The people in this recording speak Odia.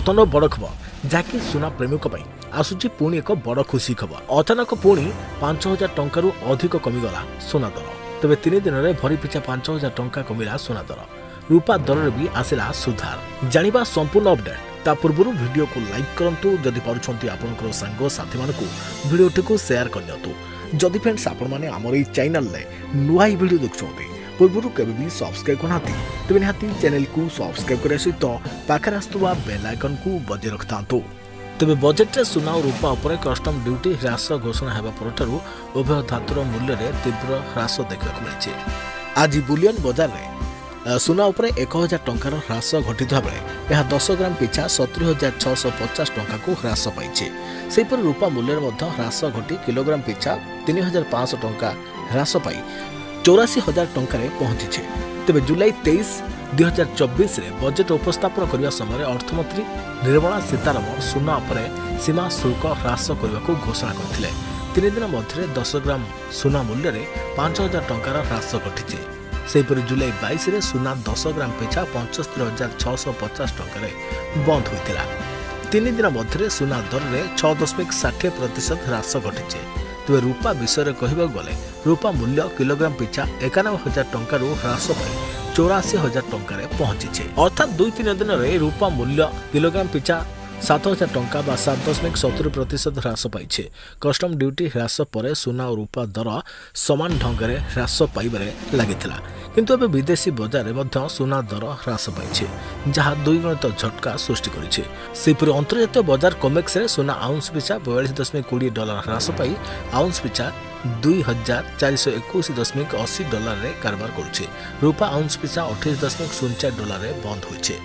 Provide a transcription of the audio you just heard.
ବର୍ତ୍ତମାନ ବଡ଼ ଖବର ଯାହାକି ସୁନା ପ୍ରେମୀଙ୍କ ପାଇଁ ଆସୁଛି ପୁଣି ଏକ ବଡ଼ ଖୁସି ଖବର। ଅଚାନକ ପୁଣି 5,000 ଟଙ୍କାରୁ ଅଧିକ କମିଗଲା ସୁନା ଦର। ତେବେ 3 ଦିନରେ ଭରି ପିଛା 5,000 ଟଙ୍କା କମିଲା ସୁନା ଦର। ରୂପା ଦରରେ ବି ଆସିଲା ସୁଧାର। ଜାଣିବା ସମ୍ପୂର୍ଣ୍ଣ ଅପଡେଟ୍। ତା ପୂର୍ବରୁ ଭିଡ଼ିଓକୁ ଲାଇକ୍ କରନ୍ତୁ, ଯଦି ପାରୁଛନ୍ତି ଆପଣଙ୍କର ସାଙ୍ଗ ସାଥୀମାନଙ୍କୁ ଭିଡ଼ିଓଟିକୁ ସେୟାର କରିଦିଅନ୍ତୁ। ଯଦି ଫ୍ରେଣ୍ଡସ୍ ଆପଣମାନେ ଆମର ଏହି ଚ୍ୟାନେଲରେ ନୂଆ ଏହି ଭିଡ଼ିଓ ଦେଖୁଛନ୍ତି, ପୂର୍ବରୁ କେବେ ବି ସବସ୍କ୍ରାଇବ୍ କରୁନାହାନ୍ତି, ତେବେ ନିହାତି ଚ୍ୟାନେଲକୁ ସବସ୍କ୍ରାଇବ୍ କରିବା ସହିତ ପାଖରେ ଆସୁଥିବା ବେଲ୍ ଆଇକନ୍କୁ ବଜାୟ ରଖିଥାନ୍ତୁ। ତେବେ ବଜେଟ୍ରେ ସୁନା ଓ ରୂପା ଉପରେ କଷ୍ଟମ ଡ୍ୟୁଟି ହ୍ରାସ ଘୋଷଣା ହେବା ପରଠାରୁ ଉଭୟ ଧାତୁର ମୂଲ୍ୟରେ ତୀବ୍ର ହ୍ରାସ ଦେଖିବାକୁ ମିଳିଛି। ଆଜି ବୁଲିୟନ ବଜାରରେ ସୁନା ଉପରେ 1,000 ଟଙ୍କାର ହ୍ରାସ ଘଟିଥିବା ବେଳେ ଏହା 10 ଗ୍ରାମ ପିଛା 70,650 ଟଙ୍କାକୁ ହ୍ରାସ ପାଇଛି। ସେହିପରି ରୂପା ମୂଲ୍ୟରେ ମଧ୍ୟ ହ୍ରାସ ଘଟି କିଲୋଗ୍ରାମ ପିଛା 3,500 ଟଙ୍କା ହ୍ରାସ ପାଇ 84,000 ଟଙ୍କାରେ ପହଞ୍ଚିଛି। ତେବେ ଜୁଲାଇ 23, 2024ରେ ବଜେଟ୍ ଉପସ୍ଥାପନ କରିବା ସମୟରେ ଅର୍ଥମନ୍ତ୍ରୀ ନିର୍ମଳା ସୀତାରମଣ ସୁନା ଉପରେ ସୀମା ଶୁଳ୍କ ହ୍ରାସ କରିବାକୁ ଘୋଷଣା କରିଥିଲେ। 3 ଦିନ ମଧ୍ୟରେ 10 ଗ୍ରାମ ସୁନା ମୂଲ୍ୟରେ 5,000 ଟଙ୍କାର ହ୍ରାସ ଘଟିଛି। ସେହିପରି ଜୁଲାଇ 22ରେ ସୁନା 10 ଗ୍ରାମ ପିଛା 75,650 ଟଙ୍କାରେ ବନ୍ଦ ହୋଇଥିଲା। 3 ଦିନ ମଧ୍ୟରେ ସୁନା ଦରରେ 6.60% ହ୍ରାସ ଘଟିଛି। ତେବେ ରୂପା ବିଷୟରେ କହିବାକୁ ଗଲେ ରୂପା ମୂଲ୍ୟ କିଲୋଗ୍ରାମ ପିଛା 91,000 ଟଙ୍କାରୁ ହ୍ରାସ ପାଇ 84,000 ଟଙ୍କାରେ ପହଞ୍ଚିଛି। ଅର୍ଥାତ୍ 2-3 ଦିନରେ ରୂପା ମୂଲ୍ୟ କିଲୋଗ୍ରାମ ପିଛା 7,000 ଟଙ୍କା ବା 7.70% ହ୍ରାସ ପାଇଛି। କଷ୍ଟମ ଡ୍ୟୁଟି ହ୍ରାସ ପରେ ସୁନା ଓ ରୂପା ଦର ସମାନ ଢଙ୍ଗରେ ହ୍ରାସ ପାଇବାରେ ଲାଗିଥିଲା। କିନ୍ତୁ ଏବେ ବିଦେଶୀ ବଜାରରେ ମଧ୍ୟ ସୁନା ଦର ହ୍ରାସ ପାଇଛି, ଯାହା ଦ୍ୱିଗୁଣିତ ଝଟକା ସୃଷ୍ଟି କରିଛି। ସେହିପରି ଅନ୍ତର୍ଜାତୀୟ ବଜାର କମେକ୍ସରେ ସୁନା ଆଉନ୍ସ ପିଛା $42.20 ହ୍ରାସ ପାଇ ଆଉନ୍ସ ପିଛା $2,421.80 କାରବାର କରୁଛି। ରୂପା ଆଉନ୍ସ ପିଛା $28.04 ବନ୍ଦ ହୋଇଛି।